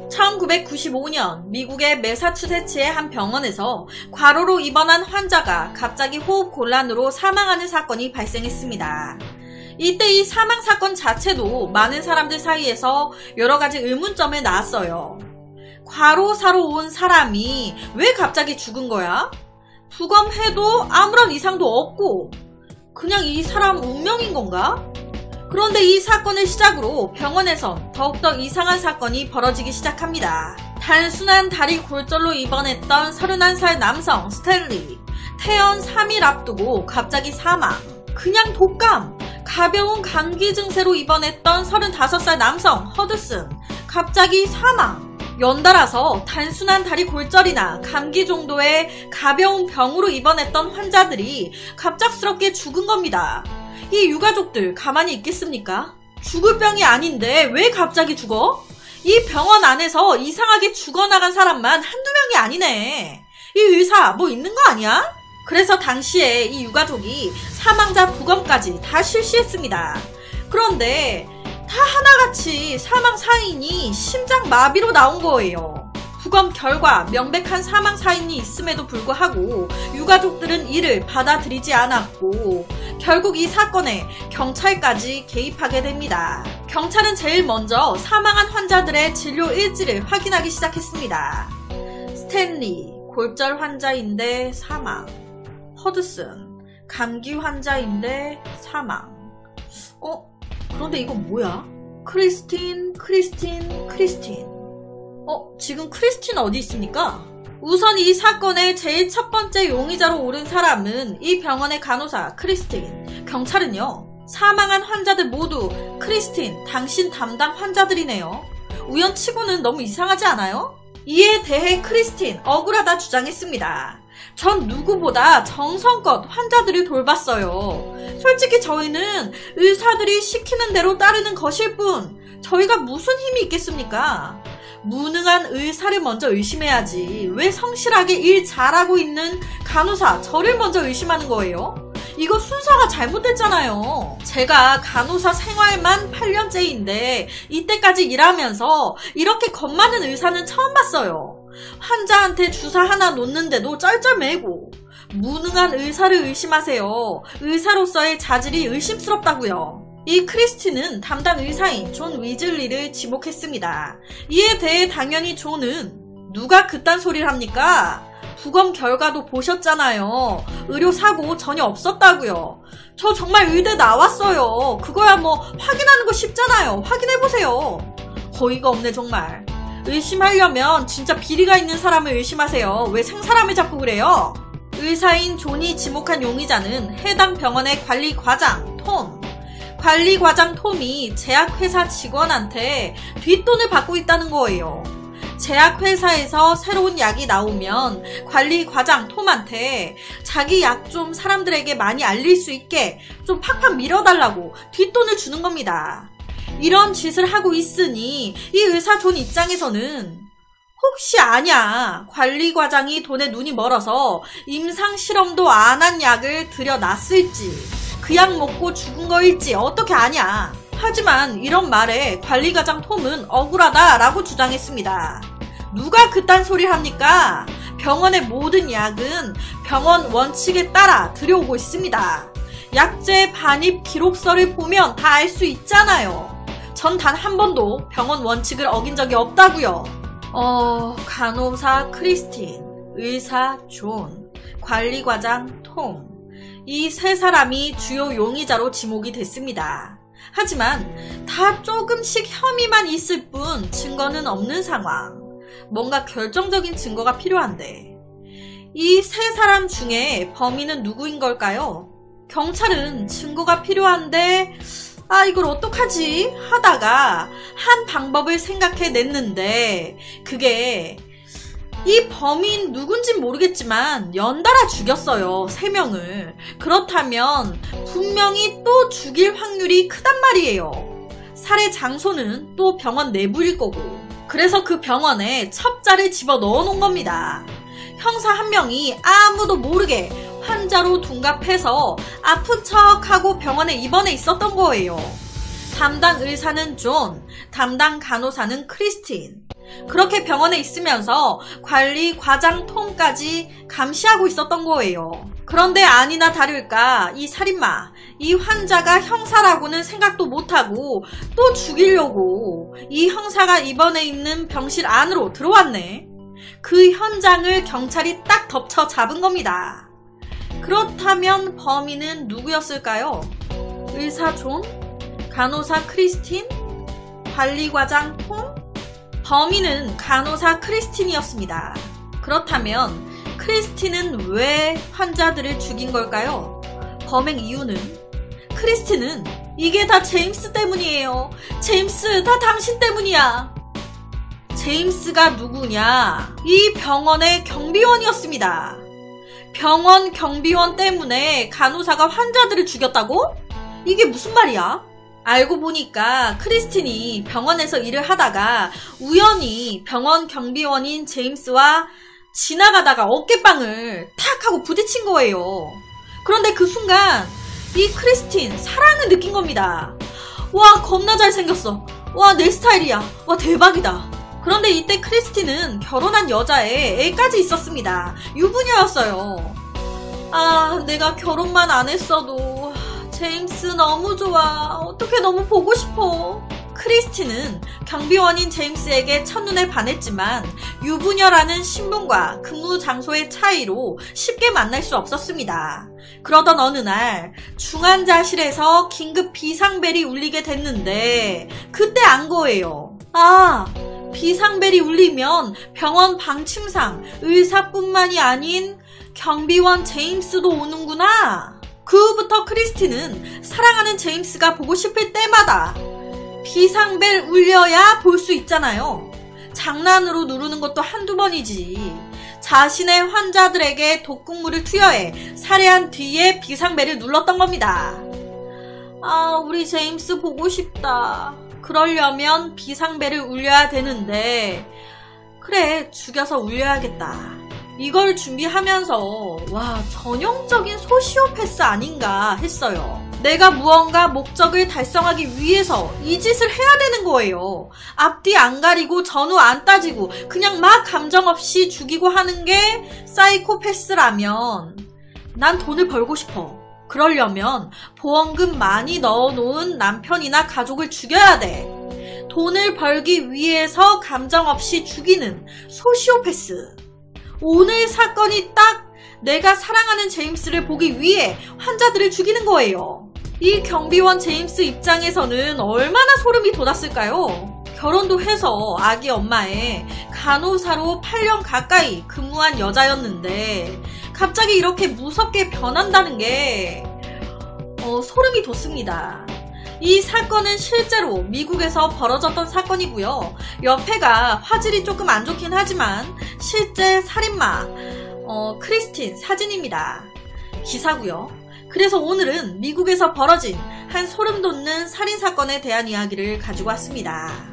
1995년 미국의 매사추세츠의 한 병원에서 과로로 입원한 환자가 갑자기 호흡 곤란으로 사망하는 사건이 발생했습니다. 이때 이 사망 사건 자체도 많은 사람들 사이에서 여러가지 의문점에 나왔어요. 과로사로 온 사람이 왜 갑자기 죽은 거야? 부검해도 아무런 이상도 없고 그냥 이 사람 운명인 건가? 그런데 이 사건을 시작으로 병원에선 더욱더 이상한 사건이 벌어지기 시작합니다. 단순한 다리 골절로 입원했던 31살 남성 스탠리. 퇴원 3일 앞두고 갑자기 사망. 그냥 독감. 가벼운 감기 증세로 입원했던 35살 남성 허드슨. 갑자기 사망. 연달아서 단순한 다리 골절이나 감기 정도의 가벼운 병으로 입원했던 환자들이 갑작스럽게 죽은 겁니다. 이 유가족들 가만히 있겠습니까? 죽을 병이 아닌데 왜 갑자기 죽어? 이 병원 안에서 이상하게 죽어나간 사람만 한두 명이 아니네. 이 의사 뭐 있는 거 아니야? 그래서 당시에 이 유가족이 사망자 부검까지 다 실시했습니다. 그런데 다 하나같이 사망 사인이 심장마비로 나온 거예요. 부검 결과 명백한 사망 사인이 있음에도 불구하고 유가족들은 이를 받아들이지 않았고 결국 이 사건에 경찰까지 개입하게 됩니다. 경찰은 제일 먼저 사망한 환자들의 진료 일지를 확인하기 시작했습니다. 스탠리, 골절 환자인데 사망. 허드슨, 감기 환자인데 사망. 그런데 이건 뭐야? 크리스틴. 지금 크리스틴 어디 있습니까? 우선 이 사건의 제일 첫 번째 용의자로 오른 사람은 이 병원의 간호사 크리스틴. 경찰은요, 사망한 환자들 모두 크리스틴, 당신 담당 환자들이네요. 우연치고는 너무 이상하지 않아요? 이에 대해 크리스틴 억울하다 주장했습니다. 전 누구보다 정성껏 환자들을 돌봤어요. 솔직히 저희는 의사들이 시키는 대로 따르는 것일 뿐 저희가 무슨 힘이 있겠습니까? 무능한 의사를 먼저 의심해야지 왜 성실하게 일 잘하고 있는 간호사 저를 먼저 의심하는 거예요? 이거 순서가 잘못됐잖아요. 제가 간호사 생활만 8년째인데 이때까지 일하면서 이렇게 겁 많은 의사는 처음 봤어요. 환자한테 주사 하나 놓는데도 쩔쩔매고. 무능한 의사를 의심하세요. 의사로서의 자질이 의심스럽다고요. 이 크리스틴은 담당 의사인 존 위즐리를 지목했습니다. 이에 대해 당연히 존은 누가 그딴 소리를 합니까? 부검 결과도 보셨잖아요. 의료사고 전혀 없었다고요. 저 정말 의대 나왔어요. 그거야 뭐 확인하는 거 쉽잖아요. 확인해보세요. 어이가 없네 정말. 의심하려면 진짜 비리가 있는 사람을 의심하세요. 왜 생사람을 잡고 그래요? 의사인 존이 지목한 용의자는 해당 병원의 관리과장 톰. 관리과장 톰이 제약회사 직원한테 뒷돈을 받고 있다는 거예요. 제약회사에서 새로운 약이 나오면 관리과장 톰한테 자기 약 좀 사람들에게 많이 알릴 수 있게 좀 팍팍 밀어달라고 뒷돈을 주는 겁니다. 이런 짓을 하고 있으니 이 의사 존 입장에서는 혹시 아냐, 관리과장이 돈에 눈이 멀어서 임상실험도 안 한 약을 들여놨을지 그 약 먹고 죽은 거일지 어떻게 아냐. 하지만 이런 말에 관리과장 톰은 억울하다라고 주장했습니다. 누가 그딴 소리를 합니까? 병원의 모든 약은 병원 원칙에 따라 들여오고 있습니다. 약제 반입 기록서를 보면 다 알 수 있잖아요. 전 단 한 번도 병원 원칙을 어긴 적이 없다고요. 간호사 크리스틴, 의사 존, 관리과장 톰. 이 세 사람이 주요 용의자로 지목이 됐습니다. 하지만 다 조금씩 혐의만 있을 뿐 증거는 없는 상황. 뭔가 결정적인 증거가 필요한데 이 세 사람 중에 범인은 누구인 걸까요? 경찰은 증거가 필요한데 이걸 어떡하지? 하다가 한 방법을 생각해냈는데 그게 이 범인 누군진 모르겠지만 연달아 죽였어요. 3명을. 그렇다면 분명히 또 죽일 확률이 크단 말이에요. 살해 장소는 또 병원 내부일 거고. 그래서 그 병원에 첩자를 집어 넣어놓은 겁니다. 형사 한 명이 아무도 모르게 환자로 둔갑해서 아픈 척하고 병원에 입원해 있었던 거예요. 담당 의사는 존, 담당 간호사는 크리스틴. 그렇게 병원에 있으면서 관리 과장 톰까지 감시하고 있었던 거예요. 그런데 아니나 다를까 이 살인마, 이 환자가 형사라고는 생각도 못하고 또 죽이려고 이 형사가 입원해 있는 병실 안으로 들어왔네. 그 현장을 경찰이 딱 덮쳐 잡은 겁니다. 그렇다면 범인은 누구였을까요? 의사 존? 간호사 크리스틴? 관리과장 톰? 범인은 간호사 크리스틴이었습니다. 그렇다면 크리스틴은 왜 환자들을 죽인 걸까요? 범행 이유는? 크리스틴은 이게 다 제임스 때문이에요. 제임스, 다 당신 때문이야. 제임스가 누구냐? 이 병원의 경비원이었습니다. 병원 경비원 때문에 간호사가 환자들을 죽였다고? 이게 무슨 말이야? 알고 보니까 크리스틴이 병원에서 일을 하다가 우연히 병원 경비원인 제임스와 지나가다가 어깨빵을 탁 하고 부딪힌 거예요. 그런데 그 순간 이 크리스틴 사랑을 느낀 겁니다. 와, 겁나 잘생겼어. 와, 내 스타일이야. 와, 대박이다. 그런데 이때 크리스틴은 결혼한 여자에 애까지 있었습니다. 유부녀였어요. 아, 내가 결혼만 안 했어도 제임스 너무 좋아. 어떻게 너무 보고 싶어. 크리스틴은 경비원인 제임스에게 첫눈에 반했지만 유부녀라는 신분과 근무 장소의 차이로 쉽게 만날 수 없었습니다. 그러던 어느 날 중환자실에서 긴급 비상벨이 울리게 됐는데 그때 안 거예요. 아, 비상벨이 울리면 병원 방침상 의사뿐만이 아닌 경비원 제임스도 오는구나. 그 후부터 크리스틴은 사랑하는 제임스가 보고 싶을 때마다 비상벨 울려야 볼 수 있잖아요. 장난으로 누르는 것도 한두 번이지. 자신의 환자들에게 독극물을 투여해 살해한 뒤에 비상벨을 눌렀던 겁니다. 아, 우리 제임스 보고 싶다. 그러려면 비상벨을 울려야 되는데, 그래, 죽여서 울려야겠다. 이걸 준비하면서 와, 전형적인 소시오패스 아닌가 했어요. 내가 무언가 목적을 달성하기 위해서 이 짓을 해야 되는 거예요. 앞뒤 안 가리고 전후 안 따지고 그냥 막 감정 없이 죽이고 하는 게 사이코패스라면 난 돈을 벌고 싶어. 그러려면 보험금 많이 넣어놓은 남편이나 가족을 죽여야 돼. 돈을 벌기 위해서 감정 없이 죽이는 소시오패스. 오늘 사건이 딱 내가 사랑하는 제임스를 보기 위해 환자들을 죽이는 거예요. 이 경비원 제임스 입장에서는 얼마나 소름이 돋았을까요? 결혼도 해서 아기 엄마에 간호사로 8년 가까이 근무한 여자였는데 갑자기 이렇게 무섭게 변한다는 게 소름이 돋습니다. 이 사건은 실제로 미국에서 벌어졌던 사건이고요. 옆에가 화질이 조금 안 좋긴 하지만 실제 살인마 크리스틴 사진입니다. 기사고요. 그래서 오늘은 미국에서 벌어진 한 소름 돋는 살인사건에 대한 이야기를 가지고 왔습니다.